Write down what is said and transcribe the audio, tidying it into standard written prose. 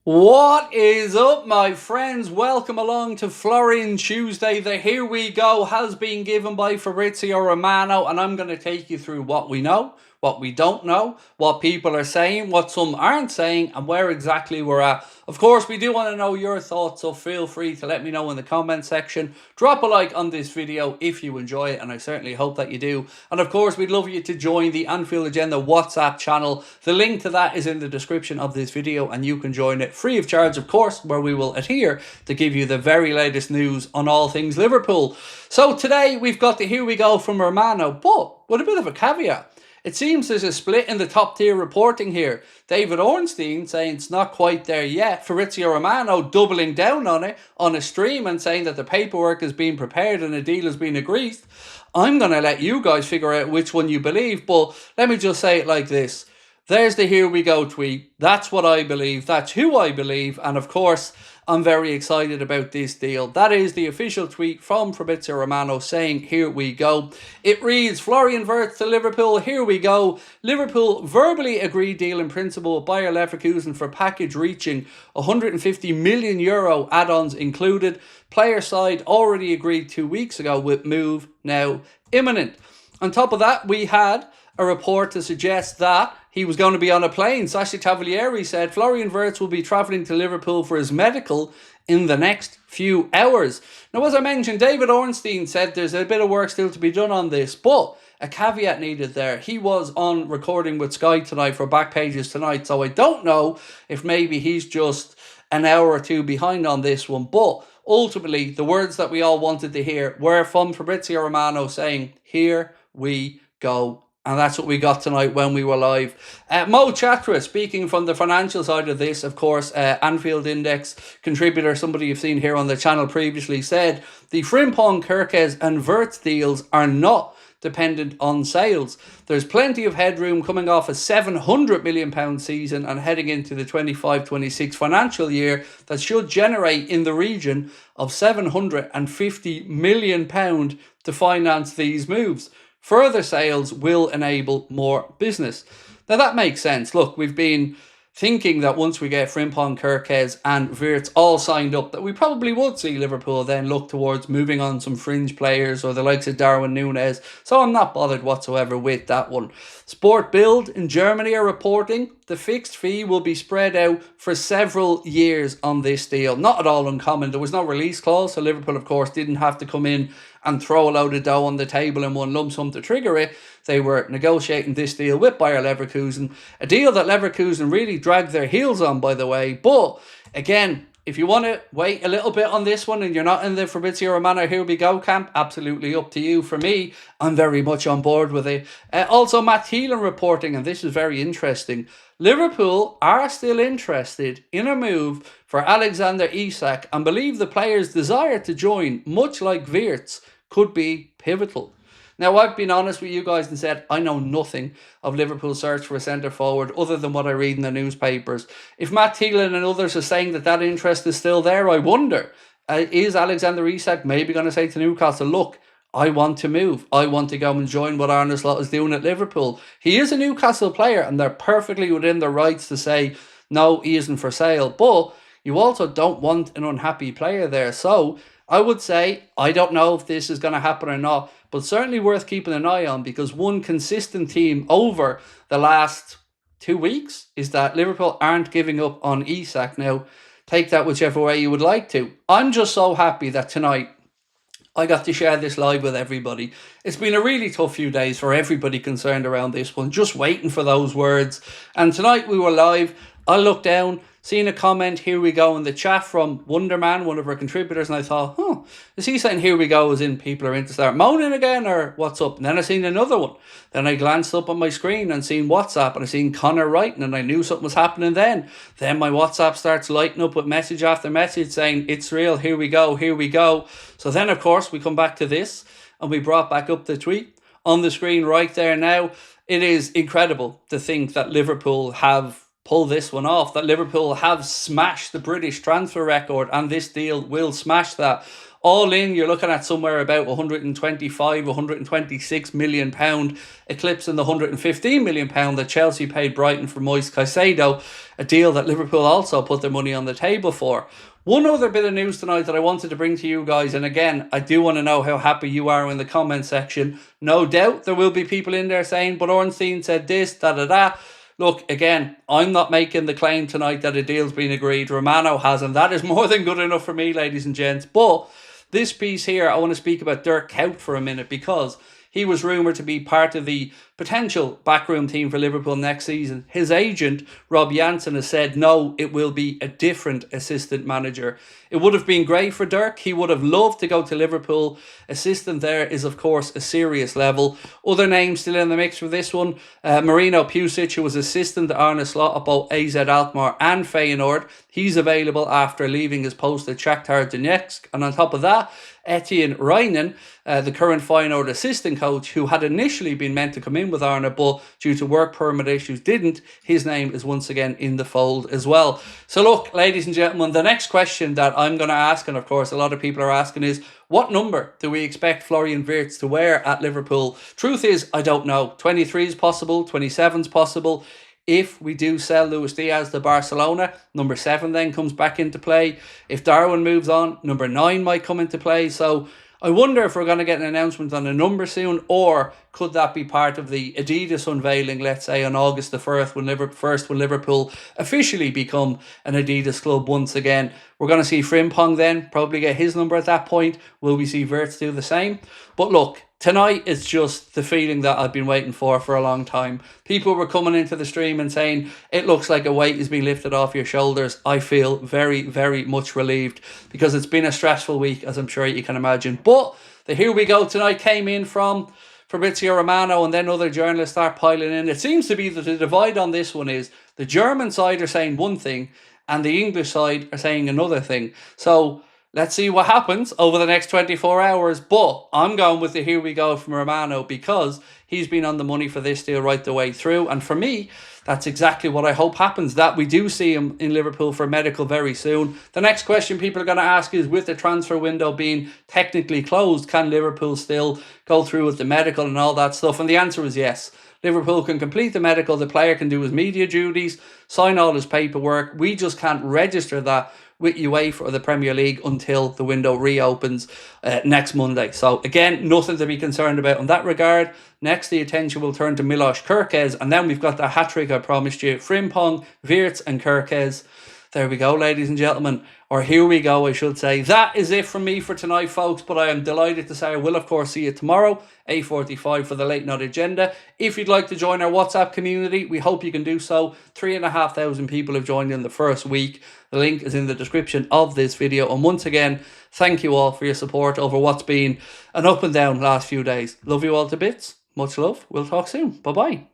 What is up, my friends? Welcome along to Florian Tuesday. The Here We Go has been given by Fabrizio Romano, and I'm going to take you through what we know, what we don't know, what people are saying, what some aren't saying, and where exactly we're at. Of course, we do want to know your thoughts, so feel free to let me know in the comment section. Drop a like on this video if you enjoy it, and I certainly hope that you do. And of course, we'd love you to join the Anfield Agenda WhatsApp channel. The link to that is in the description of this video, and you can join it free of charge, of course, where we will adhere to give you the very latest news on all things Liverpool. So today we've got the Here We Go from Romano, but with a bit of a caveat. It seems there's a split in the top tier reporting here. David Ornstein saying it's not quite there yet. Fabrizio Romano doubling down on it on a stream and saying that the paperwork is being prepared and a deal has been agreed. I'm going to let you guys figure out which one you believe, but let me just say it like this. There's the Here We Go tweet. That's what I believe. That's who I believe. And of course, I'm very excited about this deal. That is the official tweet from Fabrizio Romano saying, here we go. It reads, Florian Wirtz to Liverpool, here we go. Liverpool verbally agreed deal in principle with Bayer Leverkusen for package reaching €150 million add-ons included. Player side already agreed 2 weeks ago with move now imminent. On top of that, we had a report to suggest that he was going to be on a plane. Sacha Cavalieri said Florian Wirtz will be travelling to Liverpool for his medical in the next few hours. Now, as I mentioned, David Ornstein said there's a bit of work still to be done on this, but a caveat needed there. He was on recording with Sky tonight for Back Pages tonight, so I don't know if maybe he's just an hour or two behind on this one, but ultimately the words that we all wanted to hear were from Fabrizio Romano saying, here we go. And that's what we got tonight when we were live. Mo Chatra, speaking from the financial side of this, of course, Anfield Index contributor, somebody you've seen here on the channel previously, said the Frimpong, KERKEZ and Wirtz deals are not dependent on sales. There's plenty of headroom coming off a £700 million season and heading into the 25-26 financial year that should generate in the region of £750 million to finance these moves. Further sales will enable more business. Now that makes sense. Look, we've been thinking that once we get Frimpong, KERKEZ and Wirtz all signed up, that we probably would see Liverpool then look towards moving on some fringe players or the likes of Darwin Núñez. So I'm not bothered whatsoever with that one. Sport Bild in Germany are reporting the fixed fee will be spread out for several years on this deal. Not at all uncommon. There was no release clause, so Liverpool, of course, didn't have to come in and throw a load of dough on the table in one lump sum to trigger it. They were negotiating this deal with Bayer Leverkusen, a deal that Leverkusen really dragged their heels on, by the way. But again, if you want to wait a little bit on this one and you're not in the Fabrizio Romano Here We Go camp, absolutely up to you. For me, I'm very much on board with it. Also, Matt Thielen reporting, and this is very interesting, Liverpool are still interested in a move for Alexander Isak and believe the player's desire to join, much like Wirtz, could be pivotal. Now, I've been honest with you guys and said I know nothing of Liverpool's search for a centre-forward other than what I read in the newspapers. If Matt Thielen and others are saying that that interest is still there, I wonder, is Alexander Isak maybe going to say to Newcastle, look, I want to move. I want to go and join what Arne Slot is doing at Liverpool. He is a Newcastle player and they're perfectly within their rights to say, no, he isn't for sale. But you also don't want an unhappy player there. So I would say, I don't know if this is going to happen or not, but certainly worth keeping an eye on, because one consistent theme over the last 2 weeks is that Liverpool aren't giving up on Isak. Now, take that whichever way you would like to. I'm just so happy that tonight I got to share this live with everybody. It's been a really tough few days for everybody concerned around this one, just waiting for those words. And tonight we were live. I looked down, seen a comment, here we go, in the chat from Wonderman, one of our contributors, and I thought, is he saying here we go as in people are in to start moaning again, or what's up? And then I seen another one. Then I glanced up on my screen and seen WhatsApp, and I seen Connor writing, and I knew something was happening then. Then my WhatsApp starts lighting up with message after message saying, it's real, here we go, here we go. So then, of course, we come back to this, and we brought back up the tweet on the screen right there now. It is incredible to think that Liverpool have pull this one off, that Liverpool have smashed the British transfer record, and this deal will smash that. All in, you're looking at somewhere about 125, 126 million pound, eclipsing the 115 million pound that Chelsea paid Brighton for Moise Caicedo, a deal that Liverpool also put their money on the table for. One other bit of news tonight that I wanted to bring to you guys, and again, I do want to know how happy you are in the comment section. No doubt there will be people in there saying, but Ornstein said this, da-da-da. Look, again, I'm not making the claim tonight that a deal's been agreed. Romano hasn't. That is more than good enough for me, ladies and gents. But this piece here, I want to speak about Dirk Kuyt for a minute, because he was rumoured to be part of the potential backroom team for Liverpool next season. His agent, Rob Jansen, has said no, it will be a different assistant manager. It would have been great for Dirk. He would have loved to go to Liverpool. Assistant there is, of course, a serious level. Other names still in the mix for this one. Marino Pusic, who was assistant to Arne Slot at both AZ Alkmaar and Feyenoord. He's available after leaving his post at Shakhtar Donetsk. And on top of that, Etienne Reinen, the current Feyenoord assistant coach, who had initially been meant to come in with Arne, but due to work permit issues didn't. His name is once again in the fold as well. So look, ladies and gentlemen, the next question that I'm going to ask, and of course a lot of people are asking, is what number do we expect Florian Wirtz to wear at Liverpool? Truth is, I don't know. 23 is possible, 27 is possible. If we do sell Luis Diaz to Barcelona, number 7 then comes back into play. If Darwin moves on, number 9 might come into play. So I wonder if we're going to get an announcement on a number soon, or could that be part of the Adidas unveiling, let's say on August the 1st, when Liverpool officially become an Adidas club once again. We're going to see Frimpong then probably get his number at that point. Will we see Wirtz do the same? But look, tonight is just the feeling that I've been waiting for a long time. People were coming into the stream and saying, it looks like a weight is being lifted off your shoulders. I feel very, very much relieved, because it's been a stressful week, as I'm sure you can imagine. But the Here We Go tonight came in from Fabrizio Romano, and then other journalists start piling in. It seems to be that the divide on this one is the German side are saying one thing and the English side are saying another thing. So let's see what happens over the next 24 hours. But I'm going with the Here We Go from Romano, because he's been on the money for this deal right the way through. And for me, that's exactly what I hope happens, that we do see him in Liverpool for medical very soon. The next question people are going to ask is, with the transfer window being technically closed, can Liverpool still go through with the medical and all that stuff? And the answer is yes. Liverpool can complete the medical, the player can do his media duties, sign all his paperwork. We just can't register that with UEFA or the Premier League until the window reopens next Monday. So again, nothing to be concerned about in that regard. Next, the attention will turn to MILOS KERKEZ, and then we've got the hat-trick I promised you. Frimpong, Wirtz and KERKEZ. There we go, ladies and gentlemen. Or here we go, I should say. That is it from me for tonight, folks. But I am delighted to say I will, of course, see you tomorrow, 8:45 for the Late Night Agenda. If you'd like to join our WhatsApp community, we hope you can do so. 3,500 people have joined in the first week. The link is in the description of this video. And once again, thank you all for your support over what's been an up and down last few days. Love you all to bits. Much love. We'll talk soon. Bye-bye.